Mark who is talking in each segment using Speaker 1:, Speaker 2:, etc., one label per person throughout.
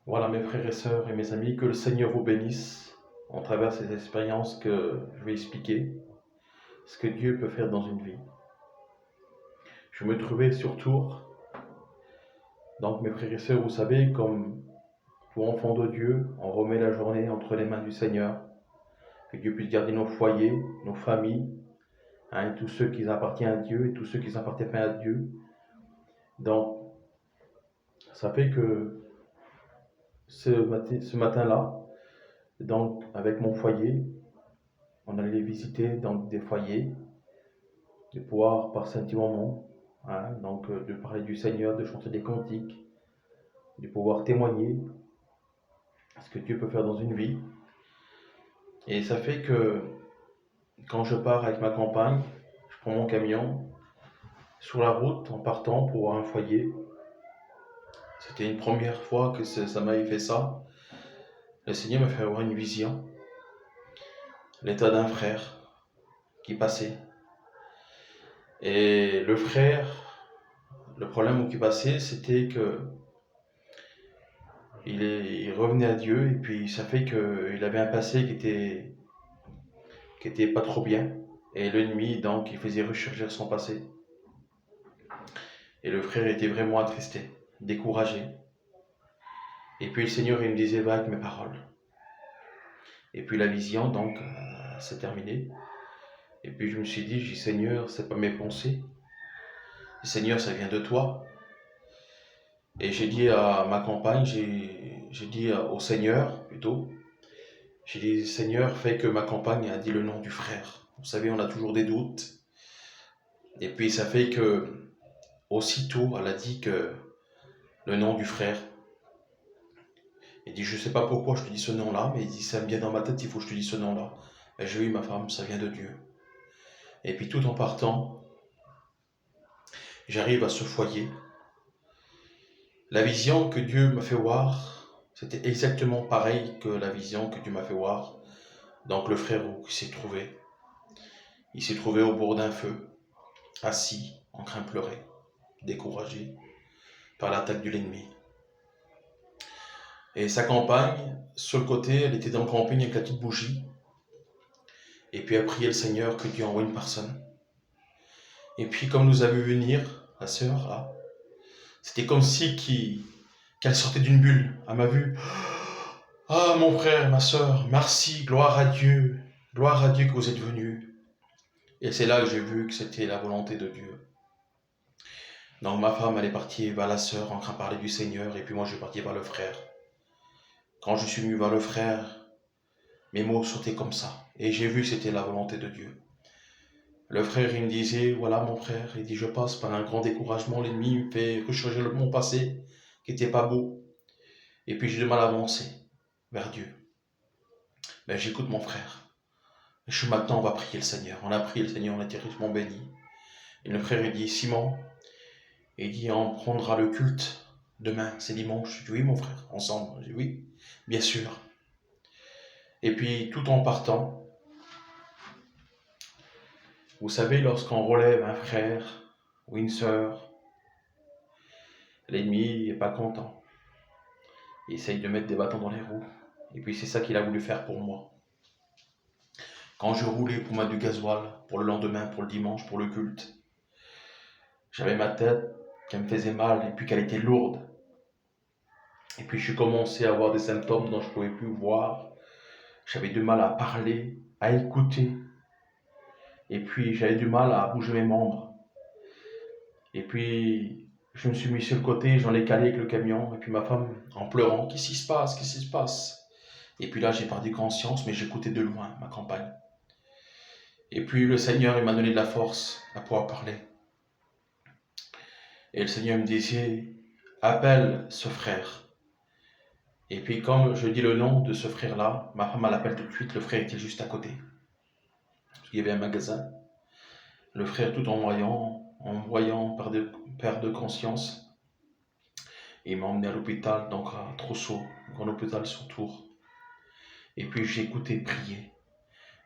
Speaker 1: Voilà mes frères et sœurs et mes amis, que le Seigneur vous bénisse en travers ces expériences que je vais expliquer, ce que Dieu peut faire dans une vie. Je me trouvais sur Tours, donc mes frères et sœurs, vous savez, comme tout enfant de Dieu, on remet la journée entre les mains du Seigneur, que Dieu puisse garder nos foyers, nos familles, et tous ceux qui appartiennent à Dieu et tous ceux qui appartiennent à Dieu. Donc, ça fait que ce matin-là, donc avec mon foyer, on allait visiter donc des foyers, de pouvoir passer un petit moment, donc de parler du Seigneur, de chanter des cantiques, de pouvoir témoigner ce que Dieu peut faire dans une vie. Et ça fait que quand je pars avec ma compagne, je prends mon camion, sur la route en partant pour un foyer. C'était une première fois que ça m'avait fait ça. Le Seigneur m'a fait avoir une vision, l'état d'un frère qui passait. Et le frère, le problème qui passait, c'était que il revenait à Dieu et puis ça fait qu'il avait un passé qui était pas trop bien. Et l'ennemi, donc, il faisait ressurgir son passé. Et le frère était vraiment attristé, découragé. Et puis le Seigneur, il me disait, va avec mes paroles. Et puis la vision, donc, s'est terminée. Et puis je me suis dit, Seigneur, c'est pas mes pensées. Seigneur, ça vient de toi. Et j'ai dit à ma compagne, j'ai dit au Seigneur, plutôt, j'ai dit, Seigneur, fais que ma compagne a dit le nom du frère. Vous savez, on a toujours des doutes. Et puis ça fait que, aussitôt, elle a dit que le nom du frère. Il dit, je sais pas pourquoi je te dis ce nom-là, mais il dit, ça me vient dans ma tête, il faut que je te dise ce nom-là. Et j'ai eu ma femme, ça vient de Dieu. Et puis tout en partant, j'arrive à ce foyer. La vision que Dieu m'a fait voir, c'était exactement pareil que la vision que Dieu m'a fait voir. Donc le frère où il s'est trouvé. Il s'est trouvé au bord d'un feu, assis, en train de pleurer, découragé par l'attaque de l'ennemi. Et sa compagne, sur le côté, elle était dans le camping avec la petite bougie. Et puis elle priait le Seigneur que Dieu envoie une personne. Et puis comme nous a vu venir, la sœur, là, c'était comme si qu'elle sortait d'une bulle. Elle m'a vu. Ah mon frère, ma sœur, merci, gloire à Dieu que vous êtes venus. Et c'est là que j'ai vu que c'était la volonté de Dieu. Donc ma femme, elle est partie vers la sœur en train de parler du Seigneur, et puis moi je suis parti vers le frère. Quand je suis venu vers le frère, mes mots sautaient comme ça, et j'ai vu que c'était la volonté de Dieu. Le frère, il me disait, voilà mon frère, il dit, je passe par un grand découragement, l'ennemi me fait rechanger mon passé, qui n'était pas beau, et puis j'ai du mal à avancer vers Dieu. Mais j'écoute mon frère. Maintenant, on va prier le Seigneur. On a prié le Seigneur, on a été richement bénis. Et le frère, il dit, Simon, il dit, on prendra le culte demain, c'est dimanche. Je dis, oui, mon frère, ensemble. Je dis, oui, bien sûr. Et puis, tout en partant, vous savez, lorsqu'on relève un frère ou une sœur, l'ennemi n'est pas content. Il essaye de mettre des bâtons dans les roues. Et puis, c'est ça qu'il a voulu faire pour moi. Quand je roulais pour mettre du gasoil, pour le lendemain, pour le dimanche, pour le culte, j'avais ma tête qui me faisait mal et puis qu'elle était lourde. Et puis je commençais à avoir des symptômes dont je ne pouvais plus voir. J'avais du mal à parler, à écouter. Et puis j'avais du mal à bouger mes membres. Et puis je me suis mis sur le côté, j'en ai calé avec le camion. Et puis ma femme, en pleurant, qu'est-ce qui se passe, qu'est-ce qui se passe? Et puis là j'ai perdu conscience, mais j'écoutais de loin ma compagne. Et puis le Seigneur, il m'a donné de la force à pouvoir parler. Et le Seigneur me disait, appelle ce frère. Et puis comme je dis le nom de ce frère-là, ma femme l'appelle tout de suite, le frère était juste à côté. Il y avait un magasin. Le frère, tout en voyant perte de conscience, il m'a emmené à l'hôpital, donc à Trousseau, grand hôpital sur Tours. Et puis j'ai écouté prier.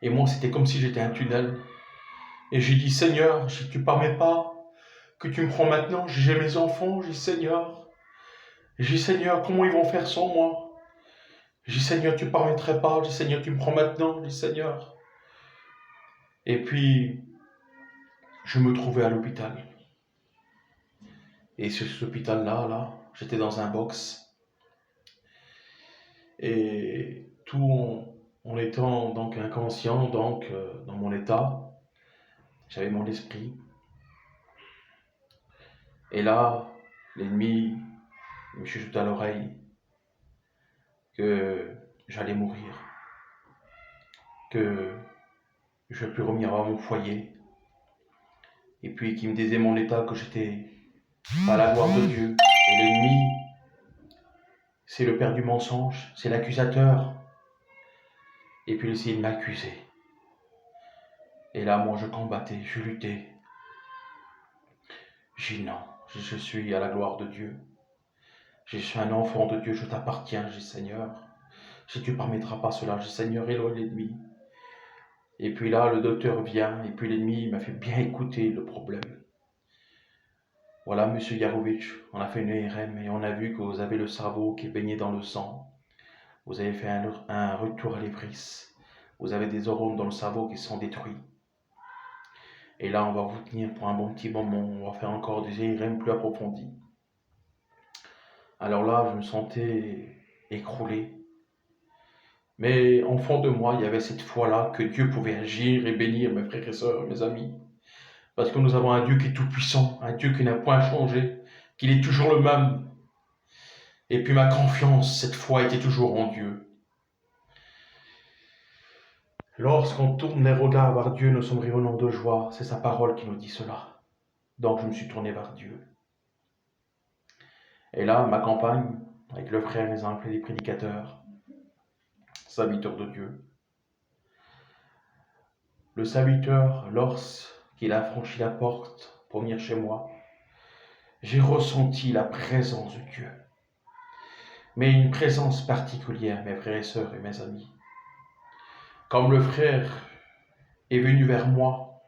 Speaker 1: Et moi, c'était comme si j'étais un tunnel. Et j'ai dit, Seigneur, tu ne permets pas que tu me prends maintenant, j'ai mes enfants, j'ai dit, Seigneur. J'ai dit, Seigneur, comment ils vont faire sans moi? J'ai dit, Seigneur, tu ne permettrais pas. J'ai dit, Seigneur, tu me prends maintenant. J'ai dit, Seigneur. Et puis, je me trouvais à l'hôpital. Et sur cet hôpital-là, j'étais dans un box. Et tout en étant donc inconscient, dans mon état, j'avais mon esprit. Et là, l'ennemi me chuchote à l'oreille que j'allais mourir, que je ne vais plus revenir à mon foyer. Et puis qui me disait mon état, que j'étais pas à la gloire de Dieu. Et l'ennemi, c'est le père du mensonge, c'est l'accusateur. Et puis il essayait de m'accuser. Et là, moi, je combattais, je luttais. J'ai dit non, je suis à la gloire de Dieu. Je suis un enfant de Dieu, je t'appartiens, j'ai Seigneur. Si tu ne permettras pas cela, j'ai Seigneur, éloigne l'ennemi. Et puis là, le docteur vient, et puis l'ennemi m'a fait bien écouter le problème. Voilà, monsieur Yarovitch, on a fait une IRM et on a vu que vous avez le cerveau qui est baigné dans le sang. Vous avez fait un retour à l'ivresse. Vous avez des neurones dans le cerveau qui sont détruits. Et là, on va vous tenir pour un bon petit moment. On va faire encore des IRM plus approfondis. Alors là, je me sentais écroulé. Mais en fond de moi, il y avait cette foi-là que Dieu pouvait agir et bénir mes frères et sœurs, mes amis. Parce que nous avons un Dieu qui est tout-puissant, un Dieu qui n'a point changé, qu'il est toujours le même. Et puis ma confiance, cette foi, était toujours en Dieu. Lorsqu'on tourne les regards vers Dieu, nous sommes rayonnants de joie. C'est sa parole qui nous dit cela. Donc je me suis tourné vers Dieu. Et là, ma compagne, avec le frère, les appelés les prédicateurs, serviteurs de Dieu. Le serviteur, lorsqu'il a franchi la porte pour venir chez moi, j'ai ressenti la présence de Dieu. Mais une présence particulière, mes frères et sœurs et mes amis. Comme le frère est venu vers moi,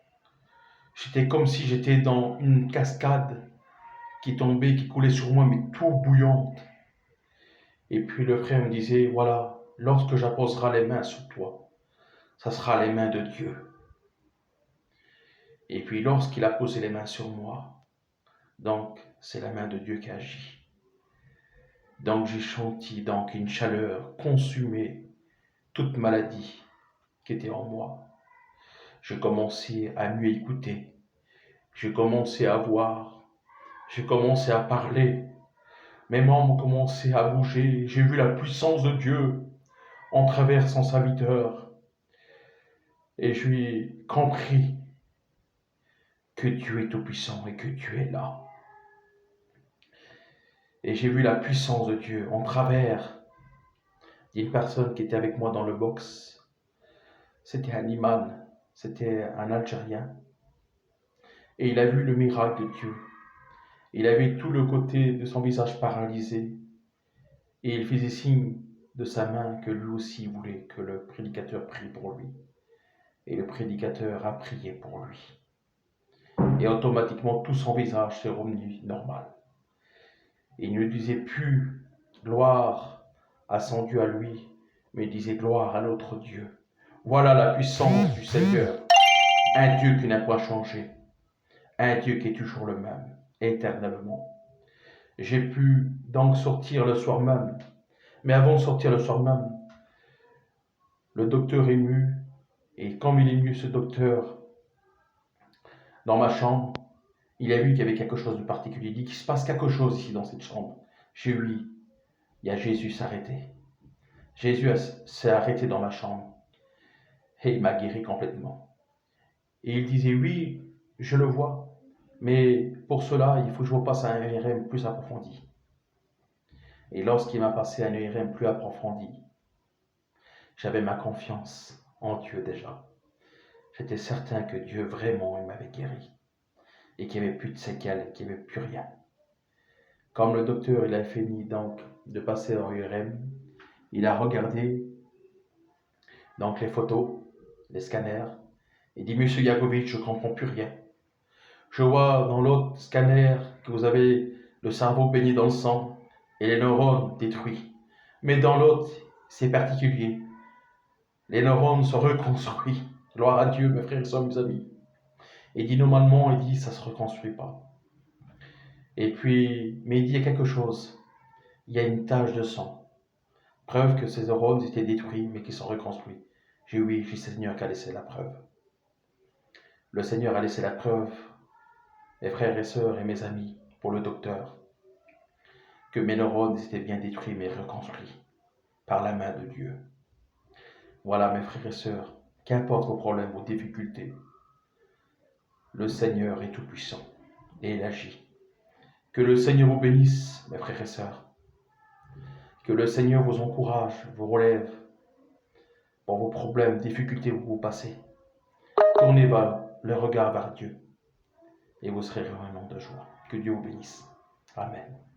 Speaker 1: j'étais comme si j'étais dans une cascade qui tombait, qui coulait sur moi, mais tout bouillante. Et puis le frère me disait, voilà, lorsque j'apposerai les mains sur toi, ça sera les mains de Dieu. Et puis lorsqu'il a posé les mains sur moi, donc c'est la main de Dieu qui agit. Donc j'ai senti donc une chaleur consumer toute maladie qui était en moi. J'ai commencé à mieux écouter. J'ai commencé à voir. J'ai commencé à parler. Mes membres ont commencé à bouger. J'ai vu la puissance de Dieu en travers son serviteur. Et j'ai compris que Dieu est tout-puissant et que Dieu est là. Et j'ai vu la puissance de Dieu en travers d'une personne qui était avec moi dans le box. C'était un imam, c'était un Algérien. Et il a vu le miracle de Dieu. Il avait tout le côté de son visage paralysé. Et il faisait signe de sa main que lui aussi voulait que le prédicateur prie pour lui. Et le prédicateur a prié pour lui. Et automatiquement, tout son visage s'est revenu normal. Et il ne disait plus gloire à son Dieu à lui, mais il disait gloire à notre Dieu. Voilà la puissance du Seigneur. Un Dieu qui n'a pas changé. Un Dieu qui est toujours le même, éternellement. J'ai pu donc sortir le soir même. Mais avant de sortir le soir même, le docteur est ému. Et comme il est ému, ce docteur, dans ma chambre, il a vu qu'il y avait quelque chose de particulier. Il dit qu'il se passe quelque chose ici dans cette chambre. Chez lui, il y a Jésus s'arrêter. Jésus s'est arrêté dans ma chambre. Et il m'a guéri complètement. Et il disait, oui, je le vois. Mais pour cela, il faut que je vous passe un IRM plus approfondi. Et lorsqu'il m'a passé un IRM plus approfondi, j'avais ma confiance en Dieu déjà. J'étais certain que Dieu vraiment il m'avait guéri. Et qu'il n'y avait plus de séquelles, qu'il n'y avait plus rien. Comme le docteur il a fini donc de passer en IRM, il a regardé donc les photos, les scanners, et dit, Monsieur Yakovitch, je ne comprends plus rien. Je vois dans l'autre scanner que vous avez le cerveau baigné dans le sang, et les neurones détruits. Mais dans l'autre, c'est particulier. Les neurones sont reconstruits. Gloire à Dieu, mes frères et sœurs, mes amis. Et dit normalement, il dit, ça ne se reconstruit pas. Et puis, mais il dit, il y a quelque chose. Il y a une tache de sang. Preuve que ces neurones étaient détruits, mais qui sont reconstruits. J'ai oui, j'ai le Seigneur qui a laissé la preuve. Le Seigneur a laissé la preuve, mes frères et sœurs et mes amis, pour le docteur, que mes neurones étaient bien détruits, mais reconstruits par la main de Dieu. Voilà, mes frères et sœurs, qu'importe vos problèmes, vos difficultés, le Seigneur est tout-puissant et il agit. Que le Seigneur vous bénisse, mes frères et sœurs. Que le Seigneur vous encourage, vous relève pour vos problèmes, difficultés où vous passez. Tournez le regard vers Dieu et vous serez vraiment de joie. Que Dieu vous bénisse. Amen.